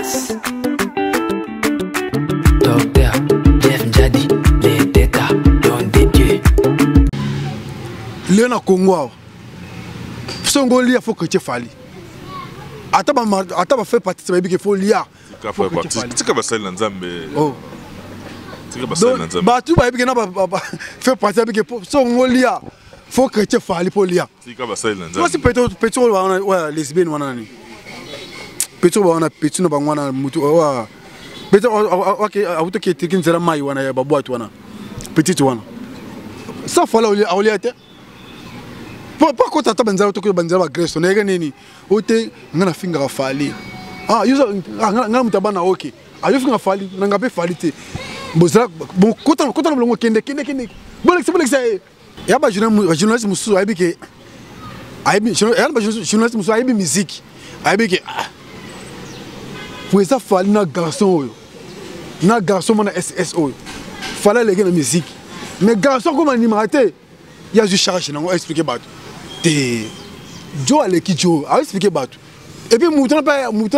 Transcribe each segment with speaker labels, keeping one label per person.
Speaker 1: Dallas. Docteur Jeff Njadi, les Teka, Don Dieu.
Speaker 2: Léon Congo. Songo lia faut que tu fali. Ataba fait partie de qu'il faut lire.
Speaker 3: Tu vas passer dans Zambé.
Speaker 2: Oh.
Speaker 3: Tu vas passer dans Zambé.
Speaker 2: Bah tu vas faire partie de qu'il faut lire. Faut que tu fali pour lire.
Speaker 3: Tu vas passer dans Zambé.
Speaker 2: Moi c'est petit ouais lesbienne wana ni. Petit wana petit no bangwana mutu wa. Petit OK auto qui est kinzela mai wana ya baboite wana. Petit wana. Ça fala aulia te. Pourquoi quand tu as besoin de banzala agression nega nini ote ngana finga fali yuza ngana mutabana OK ayo finga fali nanga pe fali te bozala bon kota no longo kende bolexa ya ba journaliste musu ayibike ya ba journaliste musu ayibi musique ayibike pour ça fali na garçon mana SSO fala lege na musique mais garçon comme animateur il y a du charge non expliquer ba Joe Aleki Joe, a expliqué Batu. Et puis Moutana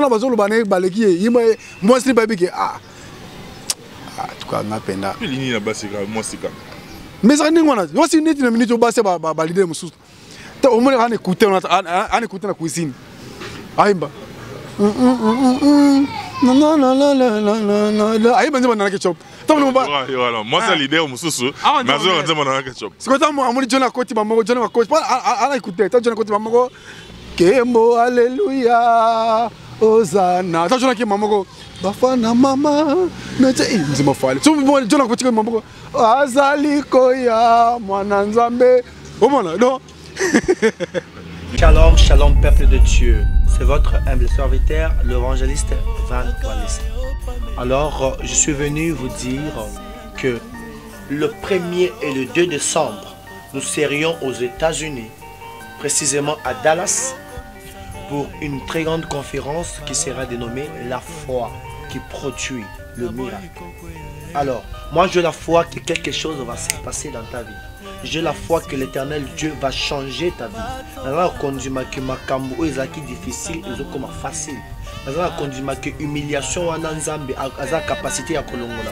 Speaker 2: Bazolo Bané Baleki, il m'a montré Babique. Ah, tu vois, ma peine là.
Speaker 3: Il y a Bassika, moi c'est quand.
Speaker 2: Mais ça n'est pas. Moi, si une minute au bassin, valider mon sous. Tu as au moins un écouté la cuisine. Aïba. Non. Aïba, c'est mon ketchup.
Speaker 3: Moi, c'est l'idée au Moussou. Mais je vais dire ketchup.
Speaker 2: C'est quand on dit John à côté, maman, John à côté. Pas écouter. John à côté, maman. Kembo, alléluia. Hosanna. Attends, John à côté, maman. Bafana, maman. Mais c'est ma folie. Tu vois, John à côté, maman. Azali koya, mwananzambe. Oh, mon non.
Speaker 4: Shalom, shalom, peuple de Dieu. C'est votre humble serviteur, l'évangéliste Van Wallis. Alors, je suis venu vous dire que le 1er et le 2 décembre, nous serions aux États-Unis, précisément à Dallas, pour une très grande conférence qui sera dénommée La foi qui produit le miracle. Alors, moi j'ai la foi que quelque chose va se passer dans ta vie. J'ai la foi que l'éternel Dieu va changer ta vie. Alors, quand je dis ma cambo est difficile, et comme facile. Alors, quand je dis que humiliation en Nzambe a sa capacité à kolongola.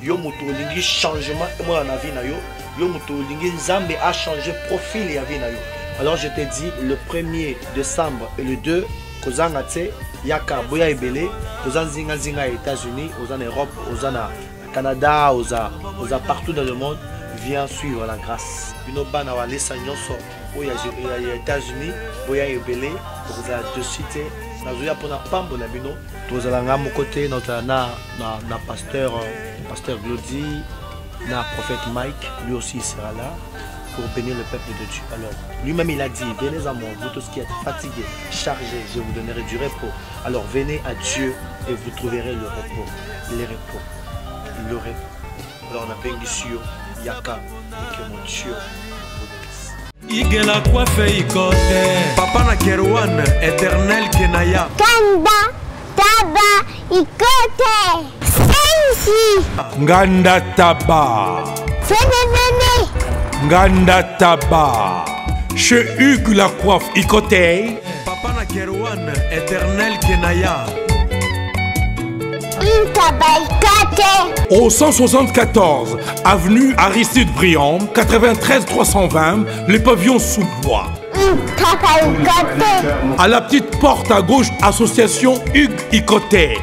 Speaker 4: Yo muto lingi changement moi na vie na yo. Yo muto lingi Nzambe a changé profil et vie na yo. Alors, je te dis le 1er décembre et le 2 kozanga tse yaka boya ebele, kozanzinga zinga aux États-Unis, aux en Europe, aux en Canada, aux partout dans le monde. Viens suivre la grâce. Binoba na wale sanyoso oya États-Unis, boya ebele, pour de cité, na zoya pona pambo na bino, tozala nga mokote na pasteur Glody, na prophète Mike, lui aussi il sera là pour bénir le peuple de Dieu. Alors, lui-même il a dit, venez à moi, vous tous qui êtes fatigués, chargés, je vous donnerai du repos. Alors venez à Dieu et vous trouverez le repos. Le repos. Alors on a béni Yaka, et que mon Dieu vous bénisse.
Speaker 5: Igela coiffe ikote. Papa na Kerouan, éternel Kenaya.
Speaker 6: Kanda, taba, ikote. Sensi.
Speaker 5: Nganda taba.
Speaker 6: Fenenene.
Speaker 5: Nganda taba. Chez Hugues la coiffe ikote. Papa na Kerouan, éternel Kenaya. Au 174, avenue Aristide Briand, 93 320, le pavillon sous bois. À la petite porte à gauche, association Hugues Ikoté.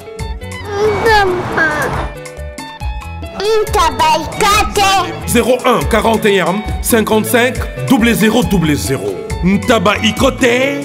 Speaker 5: 01 41 55 0000. Ntaba Ikoté.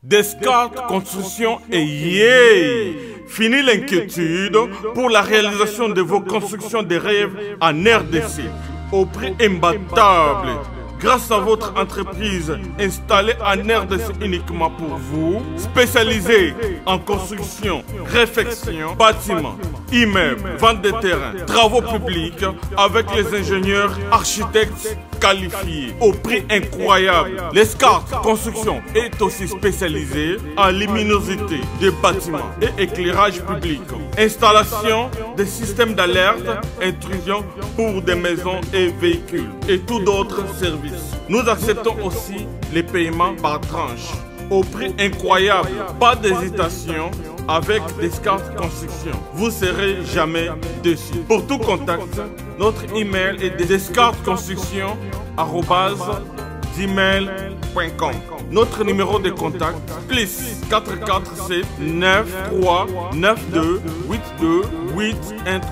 Speaker 5: Descartes Construction et yeah! Fini l'inquiétude pour la réalisation de vos constructions de rêves en RDC au prix imbattable. Grâce à votre entreprise installée en RDC uniquement pour vous, spécialisée en construction, réfection, bâtiments, immeubles, vente de terrains, travaux publics avec les ingénieurs architectes qualifiés au prix incroyable. L'escarpe Construction est aussi spécialisée en luminosité des bâtiments et éclairage public. Installation des systèmes d'alerte, intrusion pour des maisons et véhicules et tout d'autres services. Nous acceptons aussi les paiements par tranche. au prix incroyable. Pas d'hésitation avec Descartes Construction. Vous serez jamais déçus. Pour tout contact, notre email est descartesconstruction@gmail.com. Notre numéro de contact, plus 447 93 92 82 813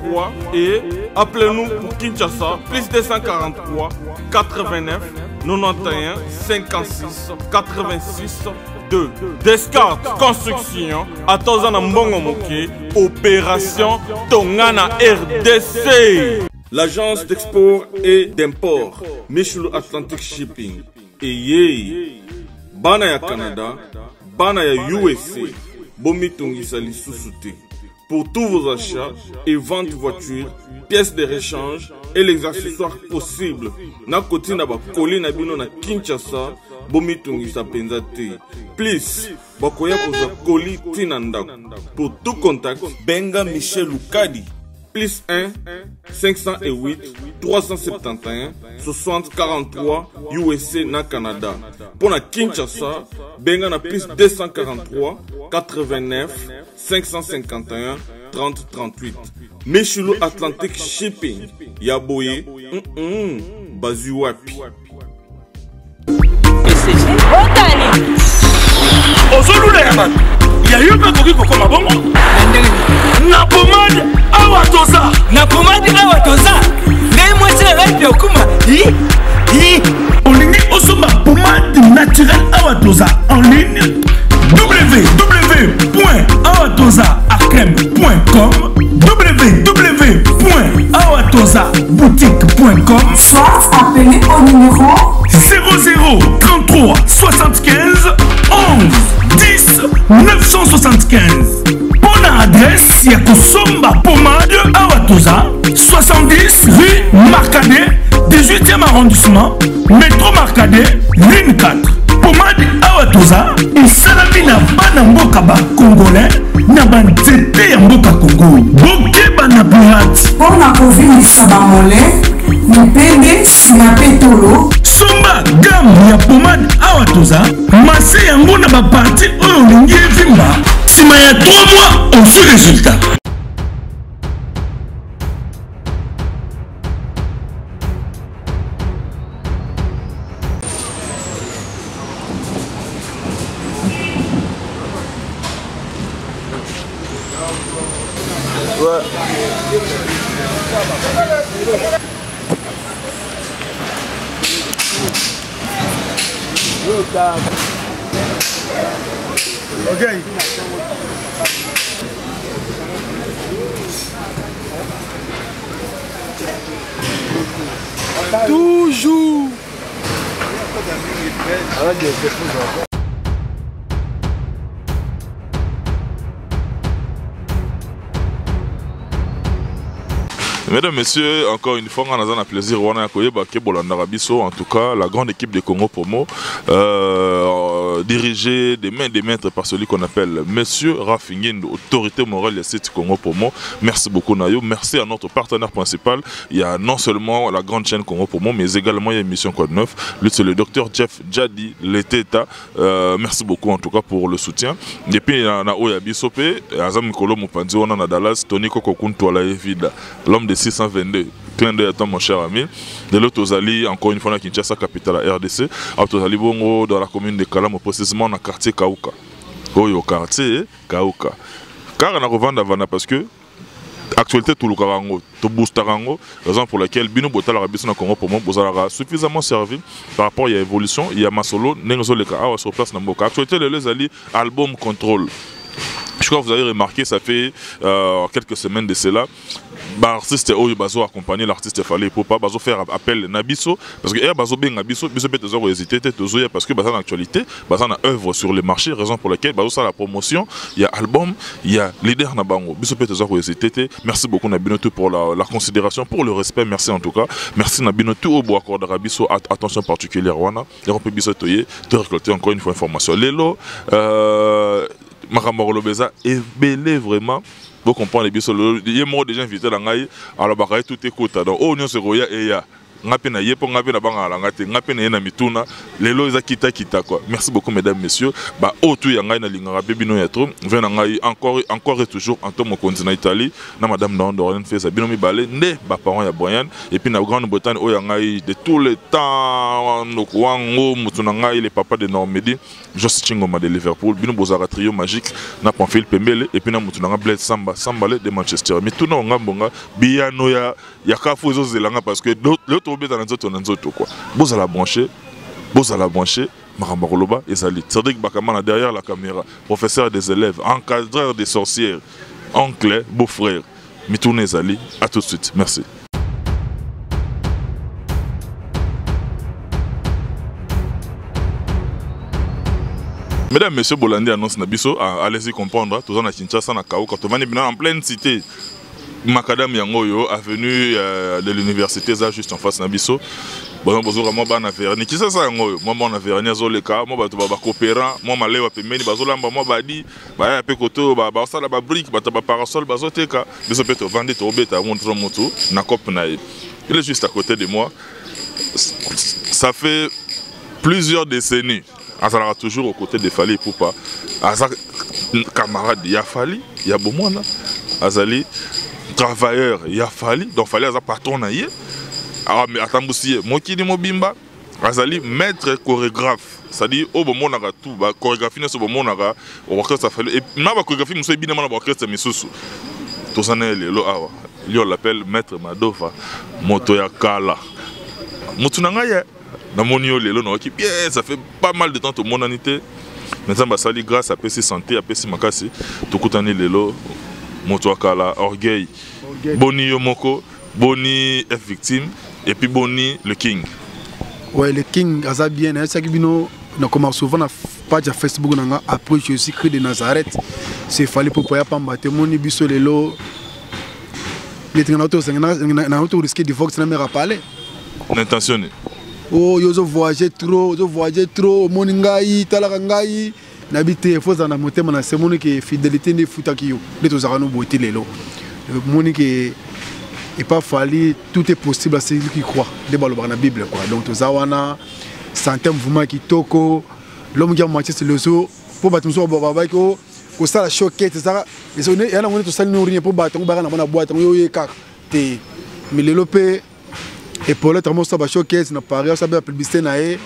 Speaker 5: et appelez-nous pour Kinshasa, plus 243 89 91 56 86 2. Descartes Construction, Atozana Mbongo Moké, Opération Tongana RDC. L'agence d'export et d'import, Michulu Atlantic Shipping. Et Bana ya Canada, Bana ya USA, Bomitungisa Lissusute. Pour tous vos achats et ventes de voitures, pièces de rechange et les accessoires possibles. Na koti na ba koli na bino na Kinshasa, Bomitungisa Penzate. Please, bakoya koza koli tinandako. Pour tout contact, Benga Michel Lukadi. Plus 1 508 371 60 43 USA na Canada. Pour la Kinshasa, benga na plus 243 89 551 30 38. Michulu Atlantic Shipping. Yaboye, Bazuapi.
Speaker 7: Il y a eu un peu comme un bon. Na pomade awatoza. Na pomade awatoza. Les moitiés avec le kuma. On ligne osoma pomade naturelle awatoza en ligne www.awatozaacrème.com www.awatozaboutique.com.
Speaker 8: Soit appelé au numéro
Speaker 7: 00 33 75 11 10 975. Bonne adresse, il y a Kosomba Pomade Awatoza, 70 rue Marcadet, 18e arrondissement, métro Marcadet, ligne 4. Pomade Awatoza, et Salamina Banamboka Congolais, Nabanzete Mboka Congo, Boke Banaburat.
Speaker 8: pour la COVID Sabamole, Nipende Sinapetolo.
Speaker 7: Somba gamme ya pomade Awatoza, masse yango na ba parti oyo lingi evimba. Sima ya 3 mois, on fait résultat.
Speaker 2: Ok. Toujours.
Speaker 3: Mesdames, Messieurs, encore une fois, on a un plaisir. On a en tout cas, la grande équipe de Congo Promo, dirigée des mains des maîtres par celui qu'on appelle Monsieur Rafinguin, autorité morale du site Congo Promo. Merci beaucoup, Nayo. Merci à notre partenaire principal. Il y a non seulement la grande chaîne Congo Promo, mais également il y a l'émission Code 9. Lui, c'est le docteur Jeff Jadi, l'État. Merci beaucoup, en tout cas, pour le soutien. Et puis, il y a Oya Bisope, Azam Mikolo Mupandi, on a Dallas, Tony Kokokuntu Ala Evida, l'homme de 622. Clin d'œil à toi, mon cher ami. De l'autre, Ozali, encore une fois, à Kinshasa, capitale à RDC. À Ozali Bongo, dans la commune de Kalamo, précisément dans le quartier Kauka. Au quartier Kauka. Car on a revendre Havana parce que actualité tout le Karango, tout Boustarango, raison pour laquelle Bino Botal Arabie dans Congo pour moi, vous avez suffisamment servi par rapport à l'évolution. Il y a Masolo, Nengozo Leka, sur place dans Moka. Actualité, les Zali, album Contrôle. Je crois que vous avez remarqué, ça fait quelques semaines de cela. L'artiste Oyo Bazo accompagner l'artiste fallait pour pas Bazo faire appel Nabiso parce que Bazo ben Nabiso Biso peut toujours hésiter parce que Bazo en actualité Bazo en œuvre sur le marché, raison pour laquelle Bazo ça la promotion, il y a album, il y a leader na bango Biso peut toujours hésiter. Merci beaucoup Nabinotu pour la considération, pour le respect, merci en tout cas. Merci Nabinotu au bois accord d'Arabiso, attention particulière wana et on peut Biso toyer de récolter encore une fois information. Lelo Makamoro Lobeza est belé vraiment. Vous comprenez bien, il y a déjà invité dans Gaï, alors tout écoute. Donc, oh, nous, c'est Roya et ya. ngapi na yepo ngapi na banga alanga te ngapi na yena mituna lelo eza kita quoi. Merci beaucoup mesdames messieurs. Ba otu ya ngai na lingara bebino ya trop. Vient na ngai encore et toujours en tomo continent Italie na madame Doreen fait ça bino mi balé ne ba parents ya Brian et puis na Grande-Bretagne o ya ngai de tous les temps no kwango mutuna ngai les papas de Normandie Joss Chingoma de Liverpool bino bozara trio magique na Pamphile Pembele et puis na mutuna nga Bled Sambale de Manchester mais tout na ngambonga biano ya kafu zo zelanga parce que l'autre obeta na nzoto quoi bozala brancher Marambaroloba et Zali Cédric Bakamana derrière la caméra professeur des élèves encadreur des sorcières oncle beau-frère Mitoune Zali à tout de suite merci. Mesdames, messieurs, Bolandi annonce Nabiso, allez-y comprendre, tous en a Kinshasa, na Kao, quand on va en pleine cité, Macadam Yangoyo, avenue de l'université, ça juste en face Nabiso. Bon, moi, on a verni. Qui c'est ça, moi, on a verni à Zoleka, moi, on va coopérer, moi, je vais aller à Bazolamba, moi, je vais aller à Pekoto, je vais aller à brique, je vais parasol, je vais aller à Zoteka, je vais vendre ton bête à mon moto, na cop naï. Il est juste à côté de moi. Ça fait plusieurs décennies. Azala toujours aux côtés de Fali Poupa. Azala camarade, il y a Fali, il y a Bomona. Azali travailleur, il y a Fali, donc Fali Azala patron naïe. Ah mais attendez, moi qui dis Mobimba, Azali maître chorégraphe. C'est-à-dire au Bomona tout, bah chorégraphie n'est ce Bomona au orchestre Fali. Et na ba chorégraphie monsieur bien dans l'orchestre Misusu. Tout ça n'est le awa. Lui on l'appelle maître Madova, Motoya Kala. Mutunanga bien, ça fait pas mal de temps tout le monde en était. Maintenant, sali grâce à PC Santé, à PC Makasi, tout le temps lelo, Motoakala, Orgueil, Boni Yomoko, Boni F victime, et puis Boni le King.
Speaker 2: Ouais, le King, ça bien, c'est que nous commençons souvent à page Facebook, après je suis créé de Nazareth, c'est fallait pour pouvoir pas battre mon ibiso lelo. Les gens risqué de voir que ça ne m'a pas parlé.
Speaker 3: Intentionné.
Speaker 2: Oh, yo voyagé trop, moningai, talakangai, n'habite faut en monter mon c'est mon qui fidélité ne fouta qui yo. Les tous arano boité lelo. Mon qui est pas fallu, tout est possible à celui qui croit. Les balles dans la Bible quoi. Donc tous awana santé mouvement qui toko, l'homme qui a moitié c'est le zoo pour battre son baba ko ça la choquette ça. Et ça on est on tout ça nous rien pour battre on ba na boîte yo yeka te mais le lopé et pour l'être moi ça va choquer c'est na pareil ça va publicité na et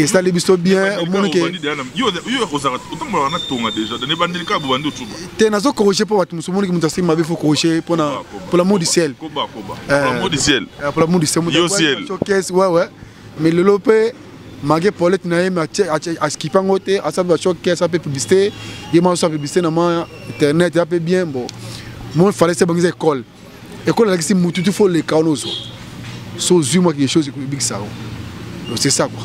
Speaker 2: ça les biso bien au monde que
Speaker 3: yo autant moi on a tonga déjà dans les bandits ka bandi tout
Speaker 2: te nazo corriger pour battre monde qui m'intéresse m'a faut corriger pour l'amour du ciel
Speaker 3: pour l'amour du ciel
Speaker 2: pour l'amour du ciel
Speaker 3: yo ciel
Speaker 2: choquer ouais mais le lopé magé pour l'être na à skipper ngote à ça va choquer ça peut publicité il m'a ça publicité na internet ça peut bien bon moi fallait c'est bonne école là qui mutu tu faut les canozo so zuma quelque chose qui big ça donc c'est ça quoi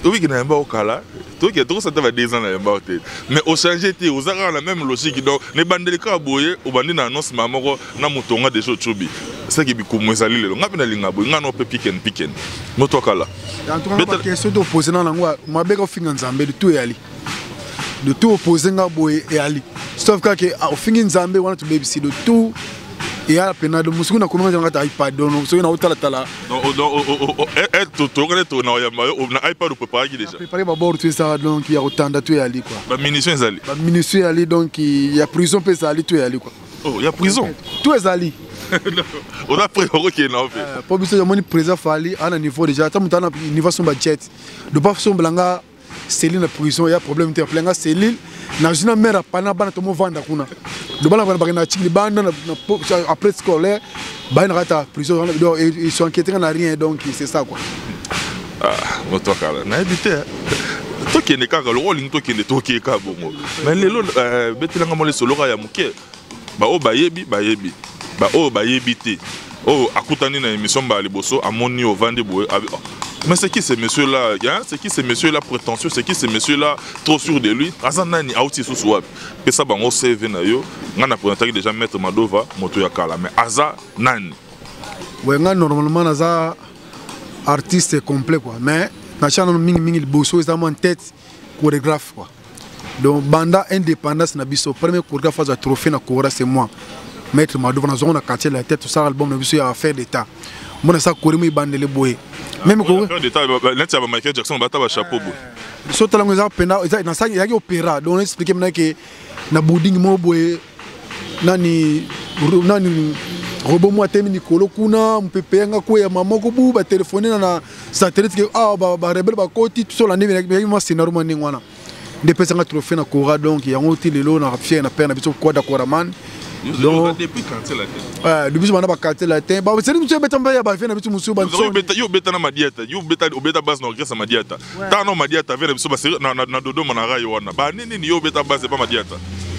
Speaker 3: oui que na mba okala to que tout ça va 2 ans na mba hôtel mais au changer ti ozaka la même logique donc ne bandeli ka boye obandi na annonce mamoko na mutonga de choses chubi c'est que bikumu ezali lelo ngapi na linga boye ngano pe piken moto okala
Speaker 2: en tout cas question d'opposer na ngwa mabeka finga nzambe de tout yali de tout opposer nga boye et ali sauf que au finga nzambe wana to baby de tout et à la peine de Moussou, on a commencé à iPad, donc on a autant on a iPad ou préparer déjà. Préparer d'abord tout ça, donc il y a autant de tout aller quoi.
Speaker 3: Bah munitions aller.
Speaker 2: Bah munitions aller donc il y a prison peut ça aller tout aller quoi.
Speaker 3: Oh il y a prison.
Speaker 2: Tout est allé.
Speaker 3: On a pris OK non fait.
Speaker 2: Pour bien sûr mon président fallait à un niveau déjà, tant montant niveau son budget. De pas son blanga Céline la prison il y a problème de blanga Céline na jina mera pana bana to mo vanda kuna. De bala na chiki bana après scolaire bana rata prison ils sont enquêtés na rien donc c'est ça quoi.
Speaker 3: Ah moto kala na habité to qui ne kaka le rôle to qui ne to qui ka bongo mais lelo betelanga mo le solo ya muke ba o bayebi ba o bayebi te o akutani na émission ba liboso amoni o vande boye. Mais c'est qui ces messieurs-là hein? C'est qui ces messieurs-là prétentieux? C'est qui ces messieurs-là trop sûrs de lui? Azanani auti sous swap. Que ça bango CV na yo. On a présenté déjà Maître Madova, Motoya Kala. Mais Aza nani?
Speaker 2: Ouais, normalement Aza artiste complet quoi. Mais na chana mingi bosso est en tête chorégraphe quoi. Donc banda indépendance na biso premier chorégraphe à trophée na Kora c'est moi. Maître Madova na zone na quartier la tête ça album na biso ya affaire d'état. Moi ça courir moi bandele boy. Même ko
Speaker 3: affaire d'état là ba Michael Jackson ba ta ba chapeau boy.
Speaker 2: So talango za pena na ça ya opéra donc expliquer maintenant que na boarding mo boy nani robo mo atemi Nicolo kuna mpepe nga ko ya mama ko bu ba téléphoner na satellite que ba rebelle ba koti tout la nive ya mo scénario mo ningwana. Des personnes qui trophée na Cora donc il y a un petit lelo na fier na père na biso quoi d'accord man donc
Speaker 3: depuis quand c'est la tête
Speaker 2: depuis on a pas quartier latin bah c'est monsieur betamba ya ba fier na biso musu ban
Speaker 3: so yo beta na madiata yo beta base na orchestre madiata ta no madiata vers biso ba na dodo na rayo wana ba nini yo beta base pas madiata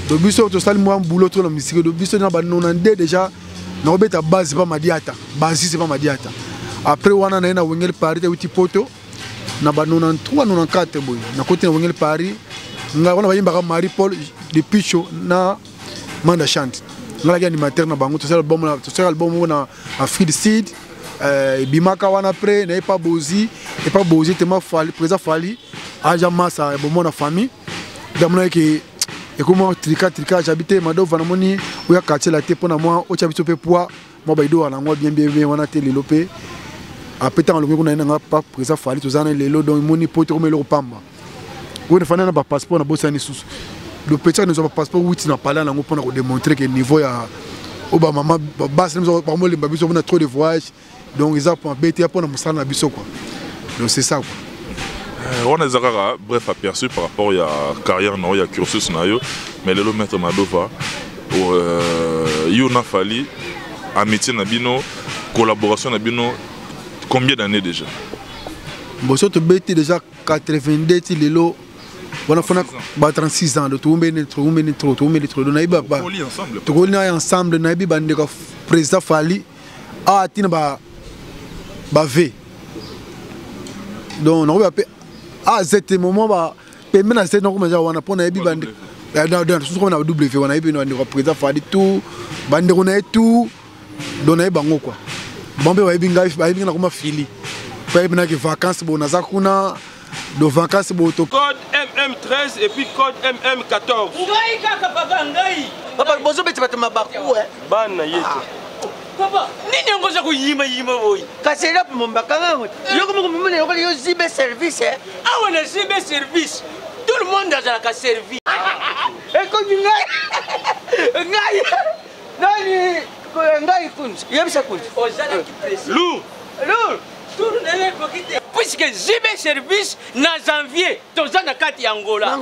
Speaker 2: do biso to sali mo boulot to na musique do biso na ba 92 déjà na beta base pas madiata base c'est pas madiata après wana na wengel Paris te uti poto na ba 93 94 boy na côté na wengel Paris nga wana ba yimba Marie Paul de Picho na Manda chante nga la animateur na bango to sel album na Afrique du Sud bimaka wana après na pas bozi et pas bozi te ma fali présent fali aja massa bon na famille damona que et comment trika j'habite Madova na moni ou ya quartier la te pona moi o chabito pe poa mo ba ido na ngo bien wana te lelopé après tant le qu'on a nga pas présent fali to zana lelo donc moni poto comme le pamba. On a fait un passeport na bossa ni sous. Le petit nous a passeport où tu n'as pas là pour démontrer que le niveau ya Obama basse nous par moi les babiso on a trop de voyages donc ils ont pour BT pour nous na biso quoi. Donc c'est ça quoi.
Speaker 3: On a Zagara bref aperçu par rapport à la carrière na ya cursus na yo mais le maître Madova Yona Fali amitié na bino collaboration na bino combien d'années déjà?
Speaker 2: Bon surtout BT déjà 82 lelo on a fait 36 ans de tout le ensemble na ibi bande ko président Fali a tina ba V donc on va à cet moment ba paiement c'est donc on a pour na ibi bande dans sous on a W on a ibi no président Fali tout bande on a tout donner bango quoi bombe wa ibi ngai na kuma fili pa ibi na que vacances bona zakuna de vacances boto
Speaker 9: code MM13 et puis code MM14
Speaker 7: ngai kaka papa ngai
Speaker 4: papa bozo beti batama baku
Speaker 9: bana yetu
Speaker 7: papa nini ngoza kuyima boy
Speaker 4: kasi là pour mon bakanga yo comme mumene yo zibe service
Speaker 7: awa na zibe service tout le monde a la servi
Speaker 4: et quand ngai ngai kunz yebisa kunz
Speaker 7: ozala ki presse
Speaker 9: lou
Speaker 7: puisque zibe service na janvier toza na kati Angola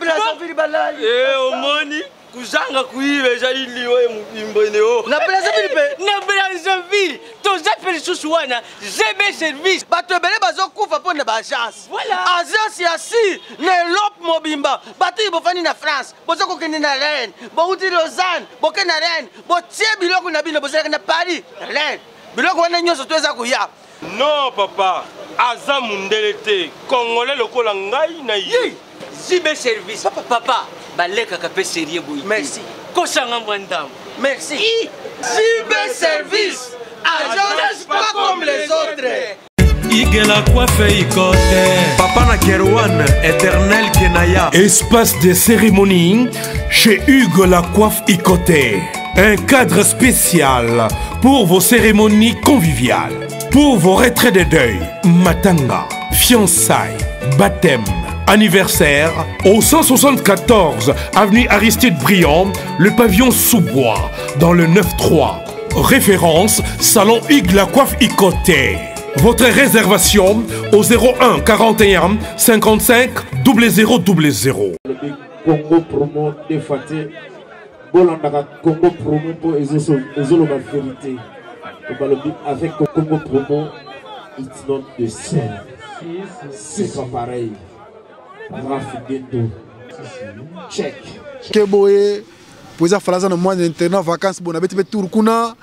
Speaker 4: Brazzaville balali
Speaker 7: omoni kuzanga kuiba ezali liwe mbimboneo
Speaker 4: na
Speaker 7: Brazzaville toza pelisusu wana zibe service
Speaker 4: bato ebele bazokufa mpona baagence agence ya si na Europe mobimba bato bofani na France bozokokende na Rennes bouti Lausanne bokende na Rennes botie biloko na bino bozalaka na Paris Rennes biloko wana nyonso to eza koya.
Speaker 9: Non papa, aza mundele te, congolais lokola ngai na ye.
Speaker 7: Zibe service. Papa, baleka kape sérieux boy.
Speaker 4: Merci.
Speaker 7: Kosanga mwandam.
Speaker 4: Merci. Zibe service. Agence pas comme les autres.
Speaker 10: Igela coiffe Ikote. Papa na Kerwan, éternel Kenaya. Espace de cérémonie chez Hugues la coiffe Ikote. Un cadre spécial pour vos cérémonies conviviales, pour vos retraits de deuil, matanga, fiançailles, baptême, anniversaire, au 174 avenue Aristide Briand, le pavillon sous-bois, dans le 9-3. Référence, Salon Hugues la coiffe Ikote. Votre réservation au 01 41 55 0000.
Speaker 11: Congo promo de Faté. Bolandaka Congo promo pour ezolo la vérité. Avec Congo promo, it's not the same. C'est pas pareil. Check.
Speaker 2: Keboye, pour ça falaza na mois d'internat vacances bon abeti tour kuna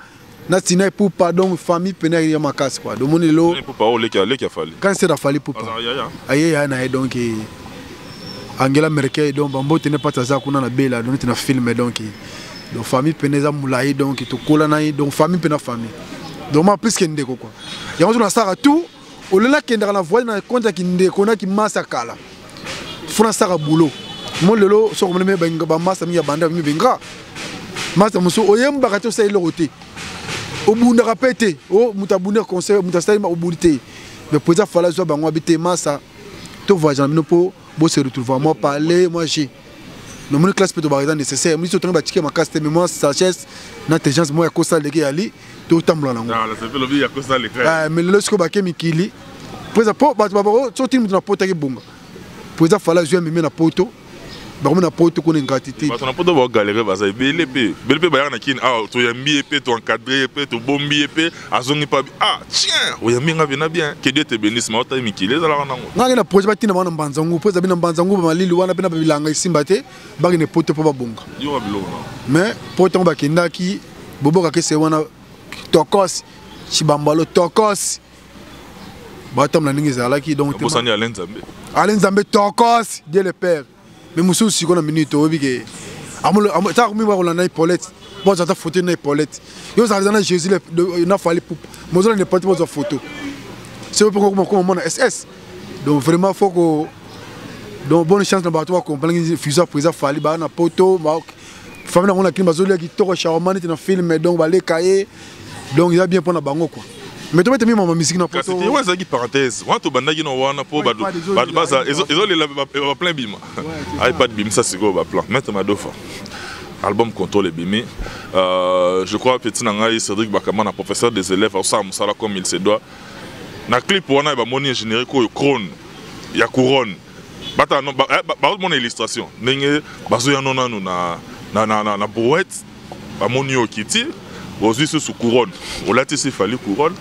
Speaker 2: na tina pour pardon famille pener ya makas quoi. Donc monelo.
Speaker 3: Pour pas le qui a fallu.
Speaker 2: Quand c'est la fallu pour pas. Aïe na donc Angela Merkel donc bambo tenait pas ça kuna na bela donc na film donc famille peneza moulaï donc to kola na donc famille pena famille. Donc moi plus que ndeko quoi. Ya on a ça tout au là kenda na voix na compte ki ndeko na ki masakala. Funa saka boulot. Mon lelo so comme me benga ba masa mi ya banda mi benga. masa moso oyembaka te osali eloko te obundaka mpe te o moto abundaka conseil moto asali obundi te mais président fala zwa bango abi te masa to voyage na bino mpo bose retrouver moi parler moi j'ai mais mon classe peut te barrer nécessaire moi surtout ba ticket ma casse mais moi sagesse intelligence moi ya kosa leki ali to tambola nango
Speaker 3: ah la c'est le bi ya kosa leki
Speaker 2: mais le siko ba ke mikili président po ba sorti mutu na poto ki bunga président fala zwa mimi na poto ba na poto ko ngratité
Speaker 3: ba na poto ba galérer ba za belebe ba ya na kin ah to yambi epé to encadrer epé to bombi epé azongi pa ah tiens o yambi nga bina bien que Dieu te bénisse ma ota mikili za la nango
Speaker 2: nga na projet ba tina ba na mbanzangu président bina mbanzangu ba malili wana bina ba bilanga isimba te ba ne poto po ba bunga
Speaker 3: yo ba bilo
Speaker 2: mais poto ba kindaki boboka ke se wana tokos chibambalo tokos batam la ningi zalaki donc
Speaker 3: bosani
Speaker 2: Alain Nzambe tokos Dieu le père mais musu siko na minute obi ke amulo ta mi wa na Paulette bon ça ta photo na Paulette yo ça na Jésus na fali pou mozo ne pas de photo c'est pour comment on SS donc vraiment faut que donc bonne chance na bato wa comprendre fusion président fali ba na poto ba famille on a qui bazoli qui toko charmant na film donc ba les cahier donc il a bien pour na bango quoi. Mais tu mets ma musique dans
Speaker 3: poto. Ouais, ça qui parenthèse. Moi to bandaki no wana po badu. Badu baza ezoli la plein bima. Ay pas de bim ça c'est go ba plan. Mettre ma dofa. Album contrôle bimé. Je crois petit nangai Cédric Bakama professeur des élèves au ça musala comme il se doit. Na clip wana ba moni générique ko crone. Ya couronne. Bata no ba mon illustration. Ndenge bazo ya nona na brouette. Ba moni o kiti. Aujourd'hui sous couronne, on l'a tissé fallu couronne.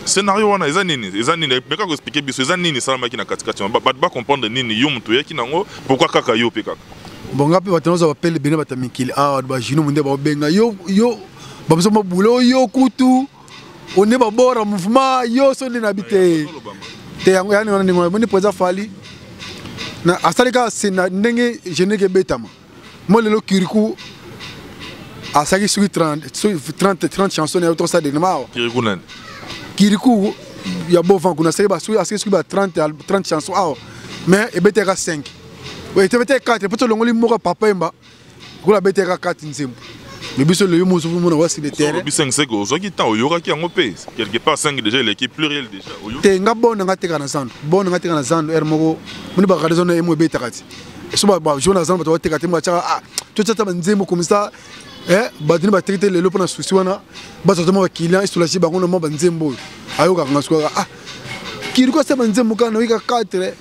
Speaker 3: Scénario on a les années, mais quand vous expliquez bien ces années ça m'a qui na katikati, pas comprendre nini yo mtu yaki nango, pourquoi kaka yo peka.
Speaker 2: Bon ngapi batanzo appelle bene batamikili ah ba jino munde ba benga yo ba besoin boulot yo kutu on est ba bora mouvement yo so ni nabite. Te yango yani on ningo moni poza fali. Na asalika sena ndenge jeneke betama. Mo lelo kiriku à ça qui suit 30 chansons et autres ça de normal. Kirikou il y a beau vent qu'on a ça à ce qui 30 chansons mais et betera 5. Ouais, tu betera 4 peut-être le ngoli moko papa emba. Ko la betera 4 nzembo. Mais biso le yo mo sofu mona wasi le terrain.
Speaker 3: Bi 5 c'est go, zo ki ta oyora ki yango pe. Quelque part 5 déjà l'équipe pluriel déjà.
Speaker 2: Te nga bon nga teka na zando. Bon nga teka na zando er moko. Moni ba raison na emo betera. So ba journal zando ba teka te mo cha ah. Tu tata nzembo comme ça. Badini ba traiter le lopo na souci wana ba soto mo client isolation ba ngona mo ba nzembo ayo ka ngaswa ah kiriko se ba nzembo kana wika 4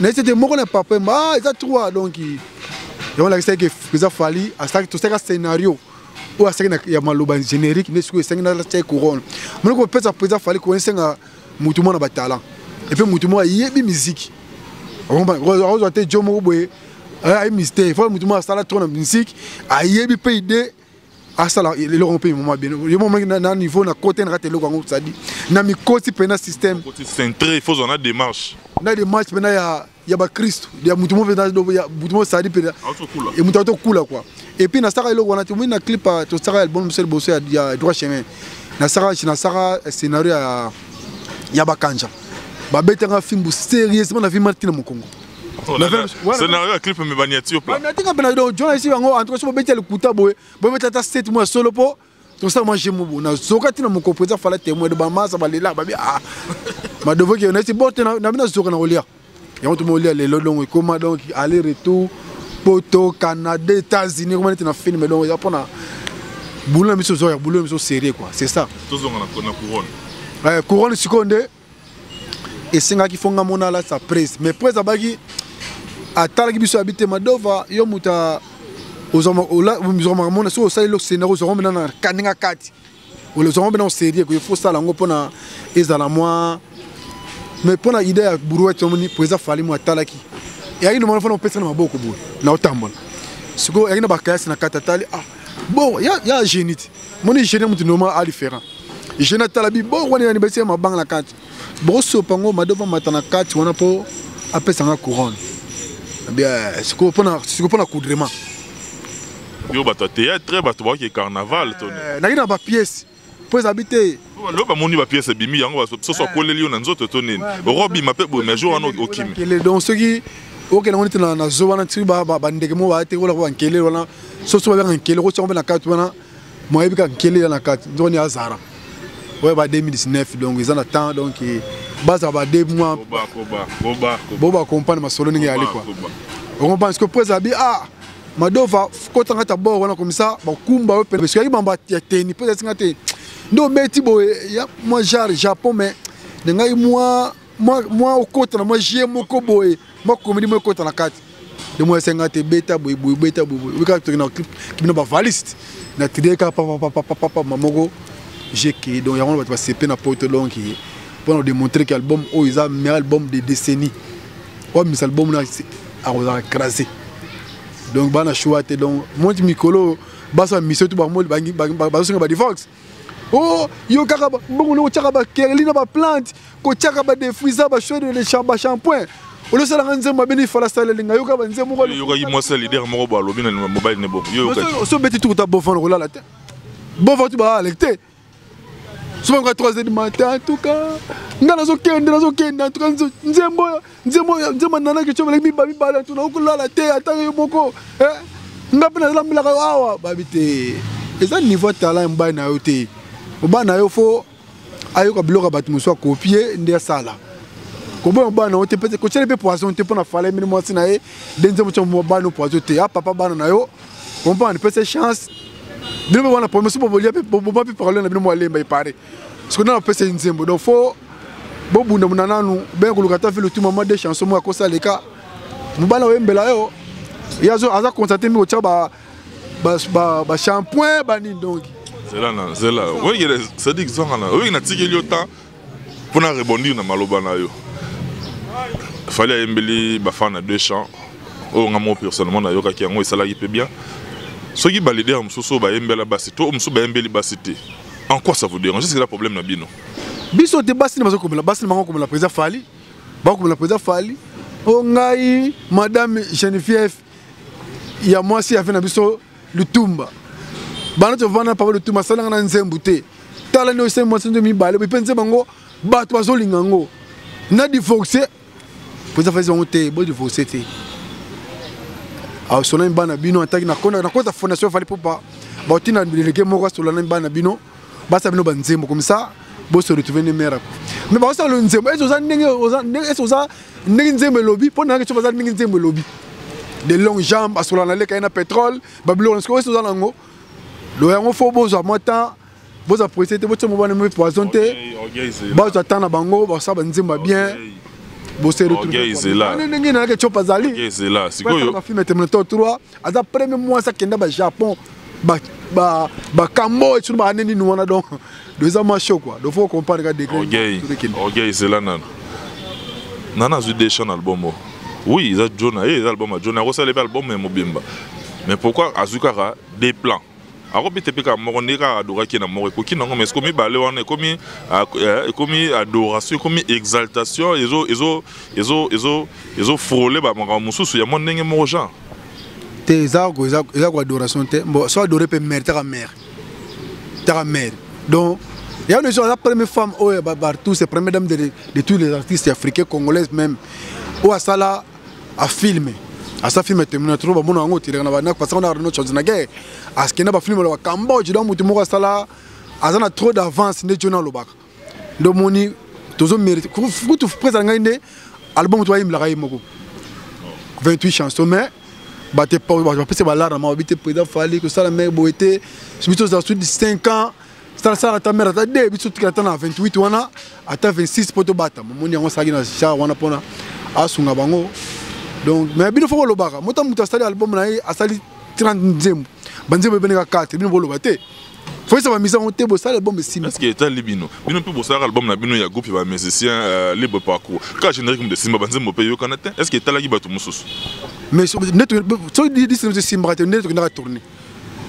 Speaker 2: na c'était moko na papa ma ça 3 donc on a dit que ça fallait à ça tout ça scénario ou à ça ya maloba générique ne siko senga na la couronne mon ko pesa président fallait ko senga mutu mo na ba talent et puis mutu mo yebi musique on va te jomo boye ay mystère faut mutu mo sala trop na musique ayebi pe idée asala le rompé moment bien le moment na niveau na côté na raté le ko ça dit na mi côté pena système
Speaker 3: côté centré il faut on a démarche
Speaker 2: na démarche pena ya ba Christ ya mutu mo vena do ya mutu mo ça dit pena et mutu to kula quoi et puis na sara le ko na tu na clip to sara album monsieur bosso ya droit chemin na sara scénario ya ba kanja ba betanga film sérieusement na vie Martina Mokongo.
Speaker 3: Scénario clip me baniati au plan.
Speaker 2: Na tinga bena do journaliste bango entre so betel kuta boy bo metata 7 mois solo po to ça moi j'aime mo na zokati na moko président fala témoin de ba masa ba lela ba bi ah ma devo que on est bon na bina zoka na olia ya on to mo olia le longo comment donc aller retour poto Canada États-Unis comment était na film donc ya pona boulot miso zoya boulot miso série quoi c'est ça
Speaker 3: to zonga na couronne
Speaker 2: couronne sikonde et singa ki fonga mona la sa presse mais presse abaki atalaki biso habité madova yo muta ozoma ola muzoma mona so sali lo scénario zo romena na kaninga kati o le zo romena en série ko il faut ça la ngo pona ezala moi mais pona idée ya buruwa tomoni presse fali mo atalaki et ayi no mona fona pesa na maboko bo na otambola siko ayi na bakasi na katatali ah bon ya génite moni génite mutu normal a différent génite talabi bon woni ni bese ma bang la kati boso pango madova matana kati wana po apesa nga couronne bien siko pona coudrement
Speaker 3: yo bato théâtre bato ba ki carnaval to
Speaker 2: na ina ba pièce pour habiter
Speaker 3: lo ba moni ba pièce bimi yango so so koleli yo na nzoto to nene robi mape bo mais jour wana okimi
Speaker 2: donc ce qui ok na ngoni na zo wana ti ba ndeke mo ba te ko la ko nkele wana so so ba nkele ko tshombe na kati wana mo yebi ka nkele na kati ndoni azara ouais ba 2019 donc ils en attendent donc basa ba 2 mois boba comprendre ma solo ningi ali quoi on pense que près abi madova ko tanga ta bo wana comme ça ba kumba parce que bamba ya teni peut être ngate ndo beti bo ya moi genre Japon mais ngai moi au côté na moi j'ai moko boy moi comme mo côté na kati de moi ngate beta boy beta boy we ka to na clip qui ba valiste na tideka papa mamogo j'ai qui donc on va passer na porte long qui pour nous démontrer que l'album ils a meilleur album de décennies ouais mais album là a écrasé donc bana chouate donc monte mikolo basa mission tout ba mo ba di Fox oh yo kaka bon no chaka ba kerli na ba plante ko chaka ba des fruits ba choix de shampoing o le sala nzemba beni fala sala linga yo ka ba nzemba ko yo ka yi mo sala leader mo ba lobi na mobile ne bo yo ka so beti tout ta bofan ko la tête bofan tu ba alecté souvent à 3h du matin en tout cas ngana zo kende en tout cas nzembo nana ke chobele mi ba tout na ko la tête atanga yo moko ngapena la mila ka awa babite eza niveau talent mba na yo te obana yo fo ayo ka bloka batu muso copier ndia sala ko bon bana o te peut ko chele pe poison te pona fale minimum sina e denze mo chomo bana poison te papa bana na yo comprendre peut cette chance de me voir la promesse pour voler pour pas parler na bino mo lemba y parler parce que na peut c'est nzembo donc faut bobunda munana nu ben ko lukata fait le tout moment des chansons mo akosa leka mubana wembela yo yazo aza constater mi o tchaba ba shampoing bani donc
Speaker 3: c'est là oui ça dit que ça là oui na tikeli autant pour na rebondir na maloba na yo fallait embeli ba fana deux chants o ngamo personnellement na yo ka ki ngo isala ki pe bien ce qui balide am soso ba embela basito mso ba embeli basité en quoi ça vous dérange c'est le problème na bino
Speaker 2: biso te basini bazo komela basini mango komela président Fali ba komela président Fali o ngai madame Geneviève ya moi si afena biso lutumba bana to vana pa lutumba sala na nzembu te tala no se mo sendo mi bale bi pense bango ba to bazolinga ngo na divorcer président Fali on te bo divorcer te a sona bana bino ataki na kona fondation Fali pour pas ba tina délégué moko sur la bana bino ba sa bino banzembo comme ça bo se retrouver ne mera mais ba sa lo nzembo ezo za ndenge ezo za ndenge nzembo lobby pour na ke cho ba za ndenge nzembo lobby de longues jambes asola na leka na pétrole babilo nsko ezo za nango lo yango fo bozo mota bozo apprécier te bozo mo bana me poison te ba za tana bango ba sa banzemba bien bo se retrouver
Speaker 3: c'est là
Speaker 2: ndenge na ke cho pa zali
Speaker 3: c'est là sikoyo
Speaker 2: ba film terminator 3 aza premier mois ça kenda ba Japon ba Cambo et tout ba neni nous on donc deux ans chaud quoi donc faut comparer avec des
Speaker 3: OK c'est là nana zu des chants album oui ils a Jonah et album Jonah ça les album mais mobimba mais pourquoi azukara des plans alors peut-être que moroneka adora qui na moro ko ki nango mais comme balé on est comme adoration comme exaltation ils ont frôlé ba mususu ya monenge mo gens
Speaker 2: te za ko adoration te bon soit adorer peut mère ta mère donc il y a une chose la première femme partout c'est première dame de tous les artistes africains congolaises même ou à ça là à filmer à ça filmer terminer trop bon on tire na bana parce qu'on a une chose na guerre à ce qu'il n'a pas filmé le Cambodge donc mutu moko ça là azana trop d'avance ne jona lobaka donc moni tozo mérite ku tu présent ngende album toi imla kay moko 28 chansons mais baté pas c'est ba là na mabité président Fali que ça la mère boité biso za sous 5 ans ça ta mère ta dé biso tu na 28 wana ata 26 poto bata moni ngo sagi na cha wana pona asunga bango donc mais bino faut le baka mota muta sali album na asali 30 nzembo banzembo beneka 4 bino bolo baté faut ça va mise en table ça album sim
Speaker 3: est-ce que est libino bino pe bossa album na bino ya groupe ba musicien libre parcours ka générique de simba banzembo pe yo kanate est-ce que tala ki batu mususu
Speaker 2: mais so dit c'est simba te net na tourner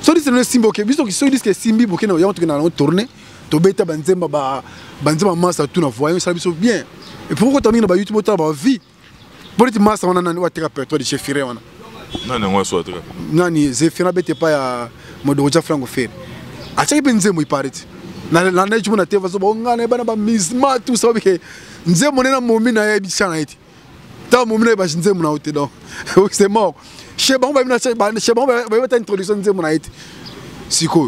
Speaker 2: so dit c'est simba que biso so dit que simbi boké na ya on na tourner to beta banzemba banzemba massa tout na voyons ça biso bien et pourquoi tamina ba YouTube ta ba vie pour être massa on a nani wa thérapeute de chef Firé on
Speaker 3: nani ngwa so atra
Speaker 2: nani Zefina bete pa ya modoja franco fer acha ibenzemo ipariti na nje na teva so bonga na bana ba misma tout ça que nzemo na momi na ya bishana iti Tant mon mère bajinze mon auté donc. C'est mort. Chez bon ba ta introduction nze mon aite. Siko.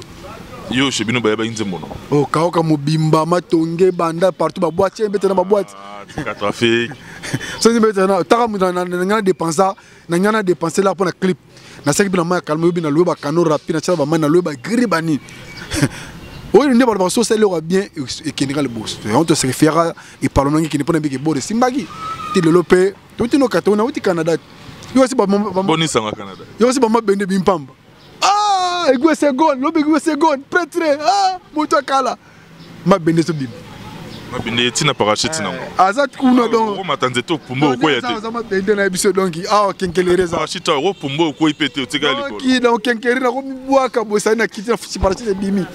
Speaker 3: Yo chez bino ba nze mon.
Speaker 2: Oh kaoka mobimba matonge banda partout ba boîte mbete na ba boîte.
Speaker 3: Ah, trafic.
Speaker 2: Ça c'est maintenant taka na dépenser na dépenser là pour un clip. Na saki bina ma calme bina loué ba cano rapide na tchala ba man na loué ba gribani. Oui, on est pas sur celle là bien et qui n'est pas le boss. On te se réfère et parlons qui n'est pas un big boss. Simbagi, tu le lopé, tout est nos cartons, au Canada. Yo c'est pas
Speaker 3: Boni sang au Canada.
Speaker 2: Yo c'est pas ma bende bimpamba. Ah, ego seconde, lobe ego seconde, prêtre. Ah, moto kala. Ma bende so bim.
Speaker 3: Ma bende tina parachute nango.
Speaker 2: Azat kuno donc.
Speaker 3: On m'attendait tout pumbo ko yate.
Speaker 2: Ça ma bende na biso donc. Ah, kenkeleza.
Speaker 3: Parachute ro pumbo ko ipete otika likolo.
Speaker 2: Qui donc kenkeri na ko boaka bosa na kiti na parachute bimi.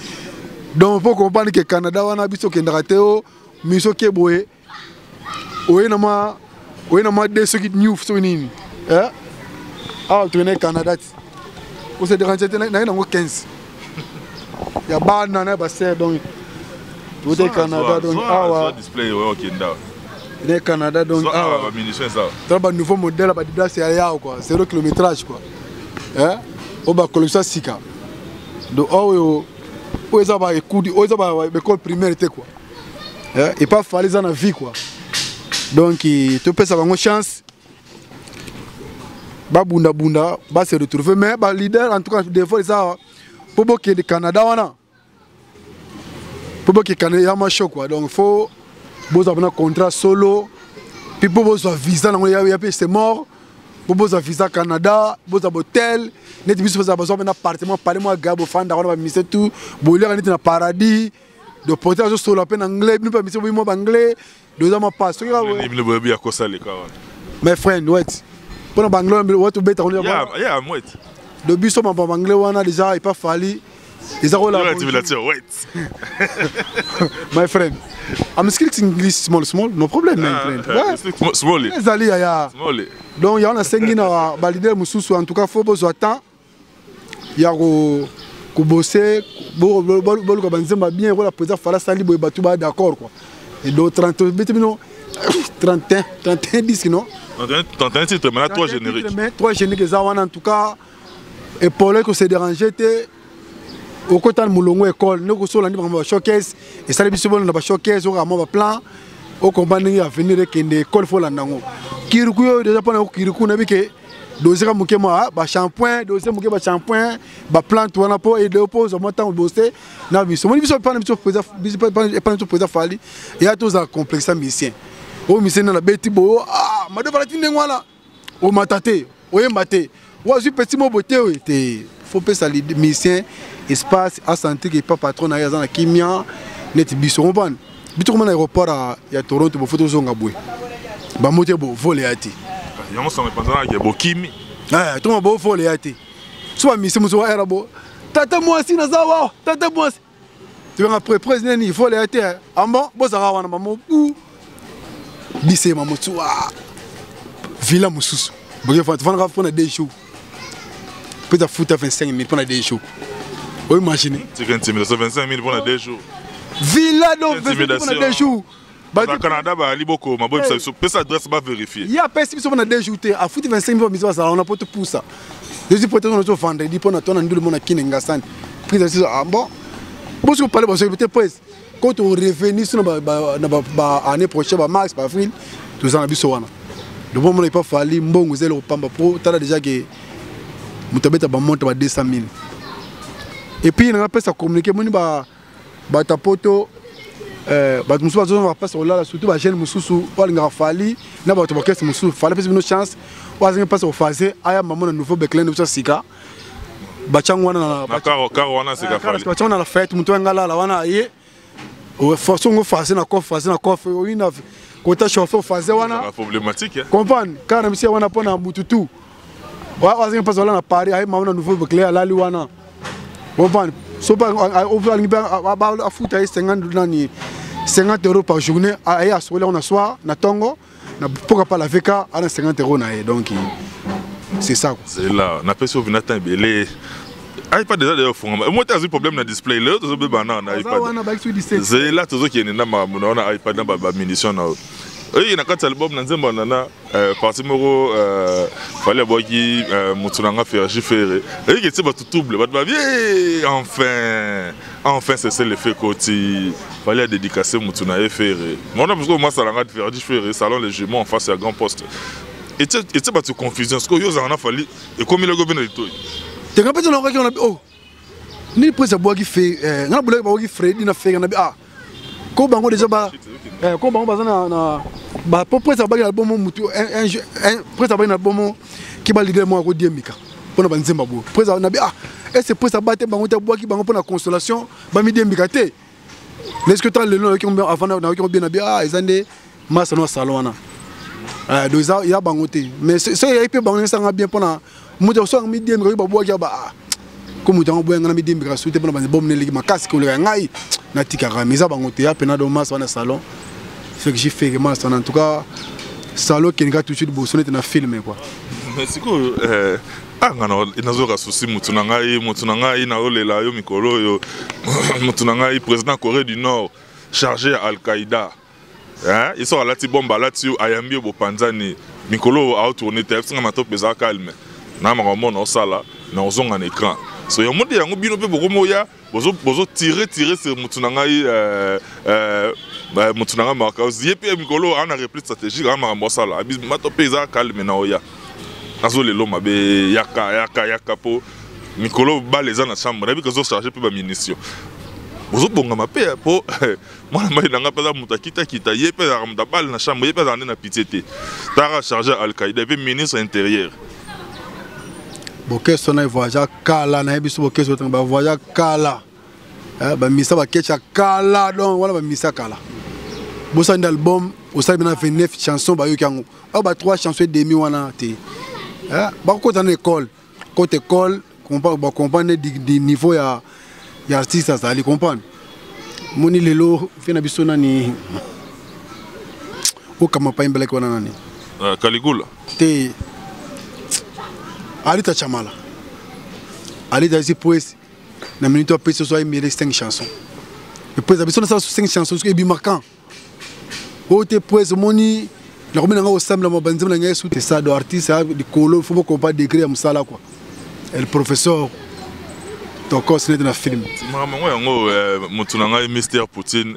Speaker 2: Donc, il faut comprendre que le Canada, on a vu que Kendarateo, Miso Keboé, on a des ceux qui nous font. Ah, tu es Canada. On s'est dérangé, il y a 15. Il y a Banana, donc. Tu es Canada, donc. Ah,
Speaker 3: display au Kenda.
Speaker 2: Il est Canada, donc. Ah, tu as un nouveau modèle, c'est 0 km. On va collecter 6 cas. Donc, ils ont l'école primaire quoi. Et pas fallu dans la vie quoi. Donc tu peux avoir une chance. Ba bunda ba se retrouver mais ba leader en tout cas des fois ça pour que le Canada wana. Pour que le Canada ya macho quoi. Donc faut avoir un contrat solo. Puis pour avoir visa c'est mort. Pour avoir visa Canada, pour avoir hôtel. Net bis faza besoin d'un appartement parler moi gabo fanda on va miser tout boler on est dans paradis de porter juste sur la peine anglais nous pas miser moi anglais deux ans passe
Speaker 3: le bébé à quoi ça les gars
Speaker 2: mes friends wait pour en anglais what to better on
Speaker 3: yeah wait
Speaker 2: de bis on en anglais on a déjà il pas fallu ils ont la
Speaker 3: wait
Speaker 2: my friend I'm speaking English small no problem my friend
Speaker 3: small
Speaker 2: ezali ya
Speaker 3: small
Speaker 2: donc il y a un sengi na valider mususu en tout cas faut besoin temps il y a ko bosser ko banzemba bien ko la président fala sali boy batu ba d'accord quoi et donc 30 31 10 non
Speaker 3: 31 titres mais 3 génériques
Speaker 2: 3 génériques ça en tout cas et pour les que c'est dérangé était au côté de Moulongo école nous ko so la ni ba showcase et ça les biso na ba showcase au ramo ba plan au compagnie à venir que l'école faut la nango kiriku déjà pas kiriku na bike dosera muke moi ba shampoing doser muke ba shampoing ba plante wana po et de pose au temps bosser na biso mo biso pas biso président fali et a tous un complexe musicien o musicien na beti bo ah ma devra tinde ngwana o matate o yemate wa zu petit mo beauté o te faut pas ça les musicien espace à santé qui pas patron na ya kimia net biso on ban bitu comme aéroport à Toronto pour photo zonga boué ba moté bo voler ati
Speaker 3: yango ça me pendant que bokimi
Speaker 2: ah to bo voler ati soit mi semu so era bo tata moi si na zawa tata moi tu vas après président ni voler ati ambo bo za wana mamo ou lycée mamo twa villa mususu boke fa tu vas faire des shows peut-être foutre 25 000 pour des shows o imagine
Speaker 3: c'est 25 000 pour des shows
Speaker 2: villa donc 25 000 des shows
Speaker 3: au Canada, ça adresse pas vérifier.
Speaker 2: Il y a personne qui a des jours à foutre 25 000 on a pas tout pour ça. Je dis peut-être on a vendredi pour notre on a monde qui n'est pas ah bon. Parce que parler parce que peut-être quand on revient sur l'année prochaine ba mars ba avril tout ça na biso wana. Le bon moment il pas fallu mbongo zelo pamba pro tala déjà que mutabeta ba monte ba 200 000. Et puis on a pas ça communiquer moni ba tapoto bato mususu bazozonga bapasi kolala surtout bagene mosusu balingaka fali na bato bakese mosusu fali apesi bino chance oyo azangi mpasi kofaze aya mamo na nouveau beklen biso sika batyango wana batyango na la fete moto yangalala wana aye songo fase na coffre oyina kota chauffe ofase wana comprendre kaka na misi wana mpo na mututu oyo azangi mpasi kolala na paris aye mamo na nouveau beklen alali wana comprendre so pas a foutre 50 € par journée à soir on a soir na tongo na pourquoi pas la VK à 50 € na donc c'est ça
Speaker 3: c'est là na peso vinata belé iPad déjà d'ailleurs fond moi tu as un problème na display là tu peux banana na iPad c'est là tu qui est na ma na iPad na ba munition na Oui, na kati album na nzemba nana parti moko fallait boki mutunanga faire jifere. Et que c'est pas tout double, ba bien enfin c'est l'effet côté fallait dédicacer mutuna faire. Moi parce que moi ça l'a faire jifere salon les jumeaux en face à grand poste. Et c'est pas tout confusion parce que yo ça en a fallu et comme le gouvernement de tout.
Speaker 2: Tu rappelles on a oh ni prise boki fait na boule boki Freddy na faire na ah ko bango déjà ba ko bango bazana na ba pour presse ba album mutu un presse ba album qui ba leader moi ko diemika pona ba nzemba bo presse na bi ah et c'est presse ba te bango te boki bango pona consolation ba mi diemika te est-ce que tant le nom qui ont avant na qui ont bien ah ezande massa no salon na donc il y a bango te mais c'est il peut bango ça bien pona mutu so mi diemika ba boki ba comme tu as envoyé un ami d'Imbra, tu as dit que tu as casque, tu as dit que tu as dit que tu as dit que salon. Fait que j'ai fait vraiment ça. En tout cas, salon qui est tout de suite beau, c'est un film quoi.
Speaker 3: Mais c'est que il n'a pas souci mutunangai na olela yo mikolo yo mutunangai président Corée du Nord chargé à Al-Qaïda. Hein, ils sont à la bomba là-dessus ayambi bo Panzani mikolo a tourné tef singa mato pesa calme. Na makambo na sala na ozonga na écran. So ya monde yango bino pe boko moya bozo tirer sur mutunangai mutunanga maka ozipe mikolo ana réplique stratégique ama makambo sala abi mato pesa calme na oya. Azole lo mabe yaka po mikolo ba les na chambre na bi kazo charger pe ba munition. Bozo bonga mape po moi na nanga pesa mutakita kita ye pe za mda bal na chambre ye pe za na pitete. Tara charger Al-Qaïda pe ministre intérieur.
Speaker 2: Boke sona voyage kala na biso boke so tanga voyage kala ba misa ba kecha kala donc wala ba misa kala bosa d'album osali bina 29 chansons ba yo kango ba 3 chansons demi wana te ba ko dans école côté école comprendre du niveau ya artiste ça ali comprendre moni lelo fina biso nani o kama pa imbele ko nani
Speaker 3: Caligula
Speaker 2: te Alita Chamala. Alita ici poète. Na minute après ce soir il mérite 5 chansons. Le poète a besoin de ça 5 chansons qui est bien marquant. Oh te poète moni la commune nga ensemble ma banzem na nga sous ça de artiste de colo faut pas qu'on décrire comme ça là quoi. Et le professeur donc c'est dans le film.
Speaker 3: Maman yango mutunanga Mr Poutine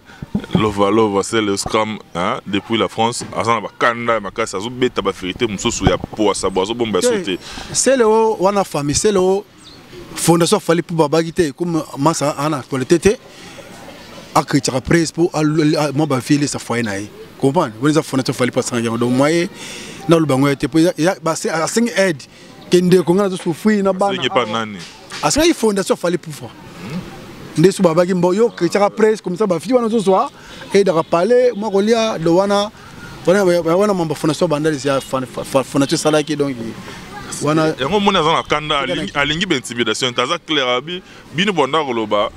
Speaker 3: Lova c'est le scrum hein depuis la France azana ba kanda makasa zo beta ba vérité mususu ya po sa bozo bomba sauter.
Speaker 2: C'est le wana famille c'est le fondation fallait pour babagité comme massa ana qualité akritira presse pour moi ba filer sa foyer naï. Comprendre? Vous les fondation fallait pas ça donc moi na le bango était ba c'est à 5 aide kende ko ngana zo souffrir na bana.
Speaker 3: C'est pas nani.
Speaker 2: Parce que la fondation fallait pouvoir. Ndé sous babagi mboyo chrétien presse comme ça ba fille wana zo soir et de parler moi kolia do wana mambo fondation bandali ya fondation salaki donc wana
Speaker 3: yango mona za na kanda alingi ba intimidation taza clair abi bino bonda koloba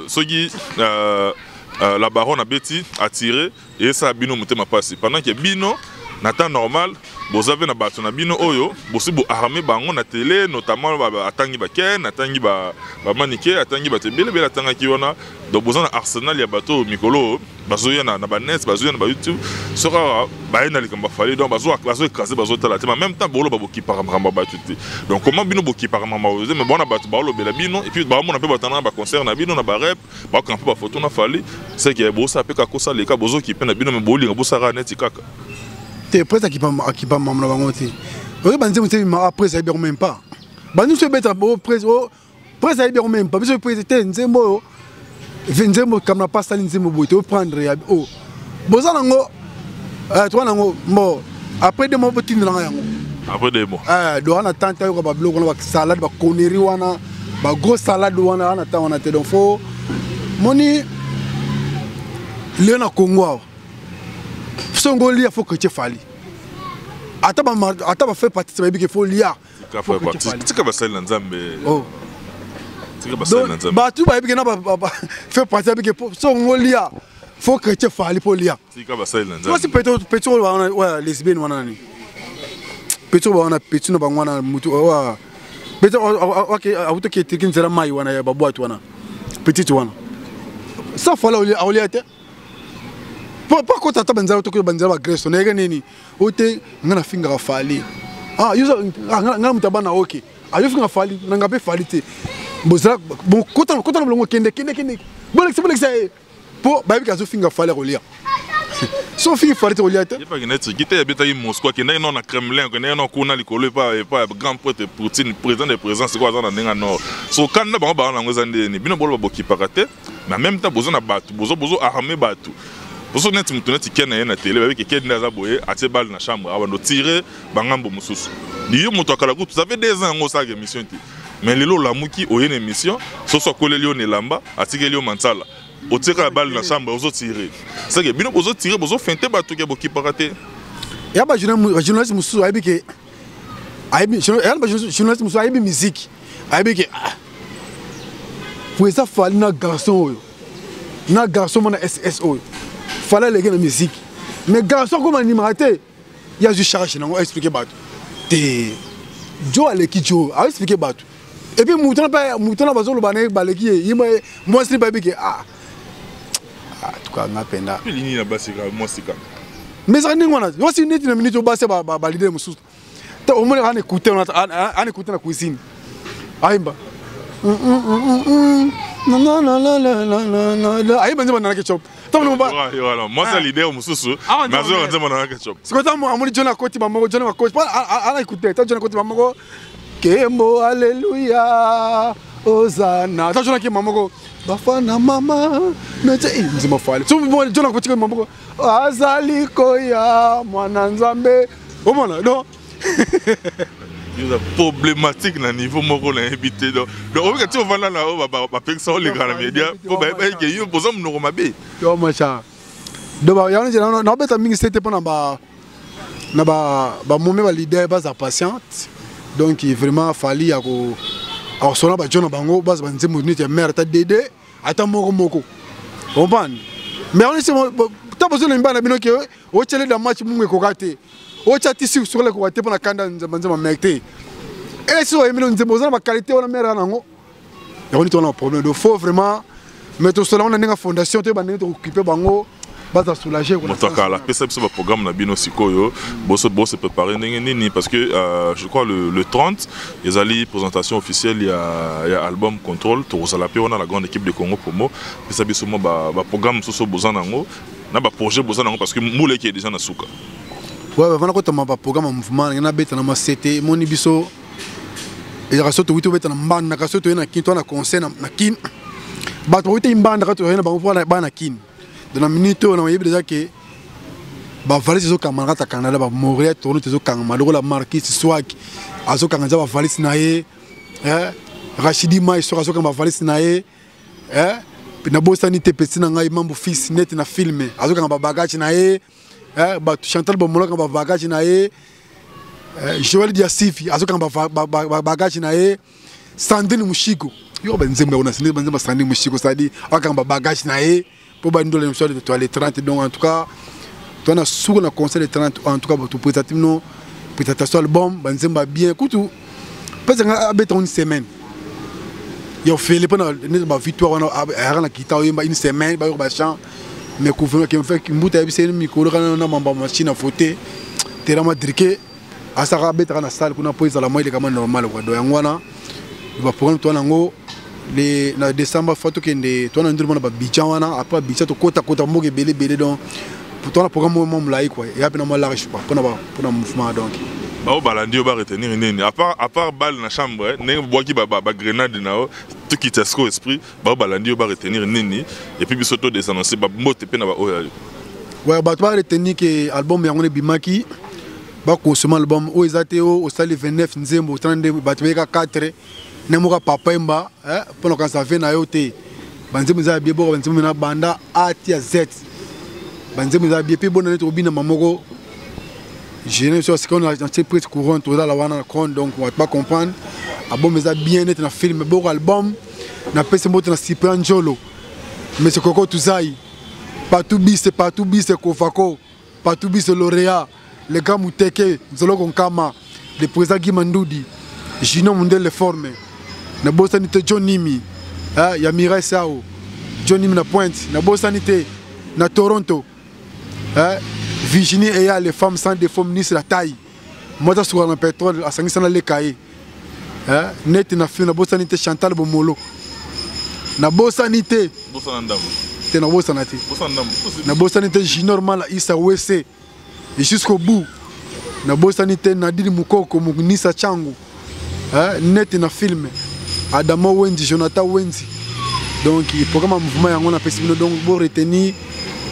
Speaker 3: soki la baronne a Betty a tiré et ça bino mutema passi pendant que bino na temps normal vous avez na bato na bino oyo bosi bo armé bango na télé notamment atangi ba ken atangi ba manike atangi ba tebele bela tanga ki wana donc bozana arsenal ya bato mikolo bazoya na ba net bazoya na ba YouTube sera ba ina likamba fali donc bazo écraser bazo tala en même temps bolo ba boki par mamba ba tuti donc comment bino boki par mamba mais bon na bato ba lo bela bino et puis ba mo na pe batana ba concert na bino na ba rep ba camper ba photo na fali c'est que bosa pe ka kosa leka bozo ki pe na bino me bolinga bosa ra net kaka
Speaker 2: t'es prêt à qui pas maman la bangote oui banze muté ma après ça bien même pas banzu se beta presse ça bien même pas parce que président nzembo comme na pas saline nzembo boite prendre oh boza nango toi nango bon après des mots petit na yango
Speaker 3: après des mots
Speaker 2: do ana tante yo ba bloc ba salade ba connerie wana ba gros salade wana ana ta wana te donc faut moni le na Congo songo lia faut que tu fali ataba fait partie ça qu'il faut lia
Speaker 3: faut que tu ka basali nzambe
Speaker 2: oh
Speaker 3: tu ka basali nzambe
Speaker 2: ba tu ba biki na ba fait partie que songo lia faut que tu fali pour lia
Speaker 3: tu ka basali nzambe
Speaker 2: moi si petit ouais lesbienne wana ni petit wana petit no bangwana mutu wa petit OK auto qui est kinzera mai wana ya babu wana petit wana ça fala au lia te pas quand tu banzala to ko banzala ba Grèce on est nini ote ngana finga fali ah yuza ngana mutabana OK ayo finga fali nanga pe fali te bozala bon kota na blongo kende bolexa po ba bi kazo finga fali ko lia so finga fali to lia te
Speaker 3: pas que net qui était beta Moscou qui n'est non na Kremlin que n'est non kuna likolo pas grand prêtre Poutine président de présence c'est quoi ça na ndenga nord so quand na ba na ngozande ni bino bolo boki parate mais en même temps bozo na batu bozo armé batu bozo net mutoneti kena na télé avec quelqu'un na zaboye atie balle na chambre avant de tirer bangambo mususu liyo moto akala ku ça fait 2 ans ngo ça émission ti mais lelo la muki o yene émission so so ko lelo ne lamba atike leo mansala o tire la balle na chambre ozo tirer c'est que bino bozo tirer bozo feinter batu ke boki parate
Speaker 2: ya ba journaliste mususu aibi ke aibi journaliste mususu aibi musique aibi ke pour ça fallait na garçon na SSO fallait les gars de musique mais garçon comme animateur il y a du charge non expliquer bateau te Joe Aleki Joe a expliqué bateau et puis mouton na bazolo bané baleki yima moi c'est pas big ah en tout cas ngapenda
Speaker 3: lini na basika moi c'est quand
Speaker 2: mais ça n'est ngona yo si net na minute au basse ba leader mususu ta au moins on écouter na cuisine aimba non ayi banze banana ketchup tamu ba
Speaker 3: voilà moi c'est l'idée mususu mais zo banze banana ketchup
Speaker 2: c'est quoi tamu amoni John Akoti bamoko John Akoti ala écouter ta John Akoti bamoko kembo alléluia Hosanna ta John Akoti bamoko bafana mama nete nzima fale so mo John Akoti bamoko azali koya mwana nzambe omona non
Speaker 3: il y a problématique na niveau moko na invité donc on veut que tu vas là ba personne les grands médias pour ba que yo posa mnoko mabe
Speaker 2: yo macha do ba yana jana na beta mingi c'était pas na ba momé ba leader ba za patiente donc il vraiment fallu ya ko alors sona ba jona bango ba za nzemo ni te mère ta dédé ata moko comprendre mais on est ta besoin de mbana bino ke o tchele da match mungwe ko kate o chati sur le côté pour la kanda nzama mekte et so emilo nzembo za ba qualité on a mère nango et on est en problème de faut vraiment mettre cela on a une fondation te ba nito occuper bango ba za soulager
Speaker 3: ko motaka la pesa biso ba programme na bino sikoyo bosso se préparer nini parce que je crois le 30 les ali présentation officielle il y a album contrôle to za la pe on a la grande équipe de Congo Promo pesa biso mo ba programme so bozana nango na ba projet bozana nango parce que moule qui est déjà na suka.
Speaker 2: Ouais, avant que tu programme mouvement, il y a un CT, mon ibiso. Et il y a un bête en bande, il y a un kin, un conseil, un kin. Bah, tu as une bande, tu as une bande, kin. Dans la minute, on a déjà que. Bah, valise au camarade à Canada, bah, mourir, tourner tes au camarade, la marquise, swag. Azo Canada, va valise naé. Rachidi Maï, sur Azo Canada, valise naé. Na bosani te petit na ngai mambo fils net na filmer. Azo Canada, bagage naé. Bah Chantal Bomolo quand bagage naé Joël Diasifi azo quand bagage naé Sandrine Mushiko yo benzemba on a signé benzemba Sandrine Mushiko ça dit quand bagage naé pour bandole le soir de toi les 30 donc en tout cas toi na sur le concert de 30 en tout cas pour présenter non présentation album benzemba bien écoute parce que abet une semaine yo fait les pendant une victoire on a na kita une semaine ba yo ba chant mais couvrir qui me fait mbuta ebise micro kana na mamba machine à photo terama driqué à sa rabet na salle kuna poiza la moile kama normal kwa do yangwana ba programme to nango les na décembre photo kende to na ndimo na ba bicha wana après bicha to kota mboge belé donc pour toi le programme mo mlai quoi et après na mo large quoi pour mouvement donc
Speaker 3: ba balandi ba retenir nini à part balle na chambre ne boaki ba grenade nao tout qui t'esco esprit ba balandi ba retenir nini et puis biso to des annoncer ba mote pe na ba oya
Speaker 2: ouais ba to retenir que album yango ne bimaki ba consommer album o ezateo au sali 29 nzembo 32 ba to ka 4 ne mo ka papa mba pour quand ça vient na yote banzembo za bien bo banzembo na banda atia z banzembo za bien pe bonane to bina mamoko. Je ne sais pas si on a un prix courant tout là la wana compte donc on va pas comprendre album mais bien net na film beau album na pese moto na Cyprien Jolo mais c'est Koko Tuzaï partout bis Kofako partout bis lauréat les gars Muteke Zolo Konkama le président Guy Mandoudi Gino Mundele formé na bosanité John Nimi ya Mirai Sao John Nimi na Pointe na bosanité na Toronto Virginie et les femmes sans défaut ministre la taille. Moi je suis en pétrole à Sangisana les cahiers. Net na film na bosanité Chantal Bomolo. Na bosanité.
Speaker 3: Bosanandam.
Speaker 2: T'es na bosanité.
Speaker 3: Bosanandam.
Speaker 2: Na bosanité Junior Mala Issa WC. Et jusqu'au bout. Na bosanité Nadine Mukoko Mugnisa Changu. Net na film. Adamo Wendy, Jonathan Wendy. Donc il faut comme un mouvement yango na pesibino donc bo retenir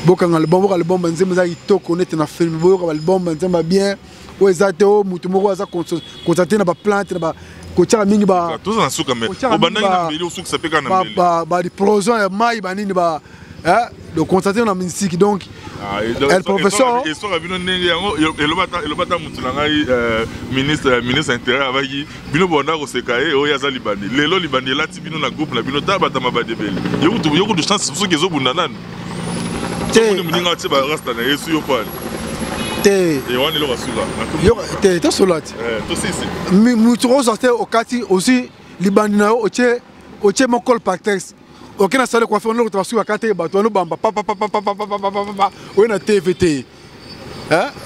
Speaker 2: bokanga album banzema za itoko net na film bo album banzema bien o ezate o mutu moko aza constater na ba plante na ba kocha mingi ba
Speaker 3: tous na suka mais o bandaki na mbeli o suka sapeka na mbeli
Speaker 2: ba explosion ya mai ba nini ba donc constater na musique donc el professeur
Speaker 3: et so rabino ndenge yango elobata mutu na ngai ministre intérieur avaki bino bonda ko sekaye o yaza libandi lelo libandi lati bino na groupe na bino tabata mabadebele yoko de chance so kezo bunda nani te muninga tse ba rasta na yesu yo pale
Speaker 2: te
Speaker 3: et wani lo basula
Speaker 2: yo te solati
Speaker 3: to sisi
Speaker 2: mutu ko sortir au kati aussi libandi na oche mon col par texte. Ok, na salle coiffeur no tu vas kate bato no bamba papa on a TVT.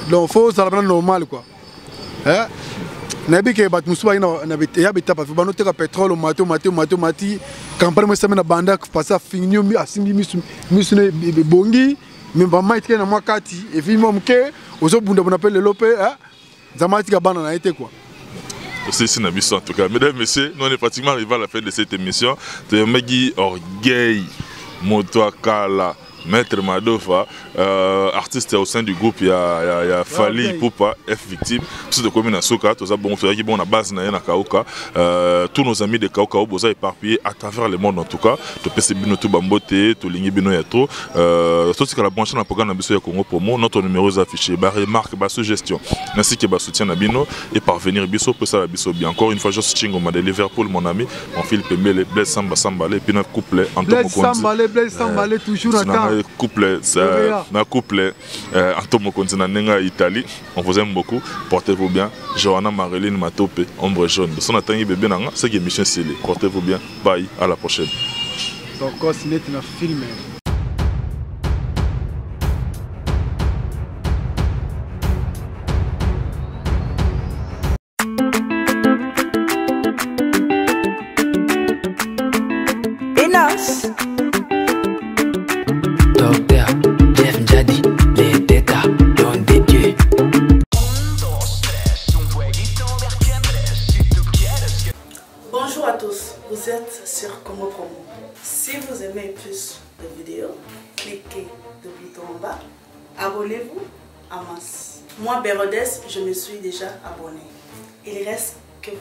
Speaker 2: Donc faut ça la normal quoi. Na bi ke bat musuba na bit ya bita pa bano te ka pétrole mati campagne mo semena banda passer fini mi asimi misune bongi mais ba mai te na moi kati et puis mom ke ozo bunda on appelle le lopé zamati ka bana na été quoi.
Speaker 3: C'est ici en tout cas. Mesdames et messieurs, nous on est pratiquement arrivé à la fin de cette émission. C'est Megui Orgueil, Motoakala, Maître Madofa, artiste au sein du groupe, il y a Fali Poupa, F Victime, tous les communes à Soka, tous les bon frères qui sont à base na Kaoka, tous nos amis de Kaoka au Boza éparpillés à travers le monde en tout cas. Tu peux se bino tout bambote, tout ligné bino yato. Tout ce que la branche na programme na biso ya Congo pour moi, notre numéro est affiché, bah remarque, bah suggestion, ainsi que bah soutien na bino et parvenir biso pour ça la biso bien. Encore une fois, je suis Chingo de Liverpool mon ami, mon Philippe Mbele, Blaise Samba, et puis notre couplet Antoine Mokonzi.
Speaker 2: Blaise Samba, toujours à temps.
Speaker 3: Couplet, ma couplet, Antomo Kontina Nenga Italie, on vous aime beaucoup, portez-vous bien. Johanna Marilyn Matope, ombre jaune. De son atteint bébé nanga, c'est qui est mission scellée. Portez-vous bien, bye, à la prochaine.
Speaker 2: Donc, c'est un film.
Speaker 8: Enos.
Speaker 1: Docteur Jeff Jadi, les dégâts dont des dieux.
Speaker 12: Bonjour à tous, vous êtes sur Congo Promo. Si vous aimez plus de vidéos, cliquez le bouton en bas, abonnez-vous en masse. Moi, Bérodès, je me suis déjà abonné. Il reste que...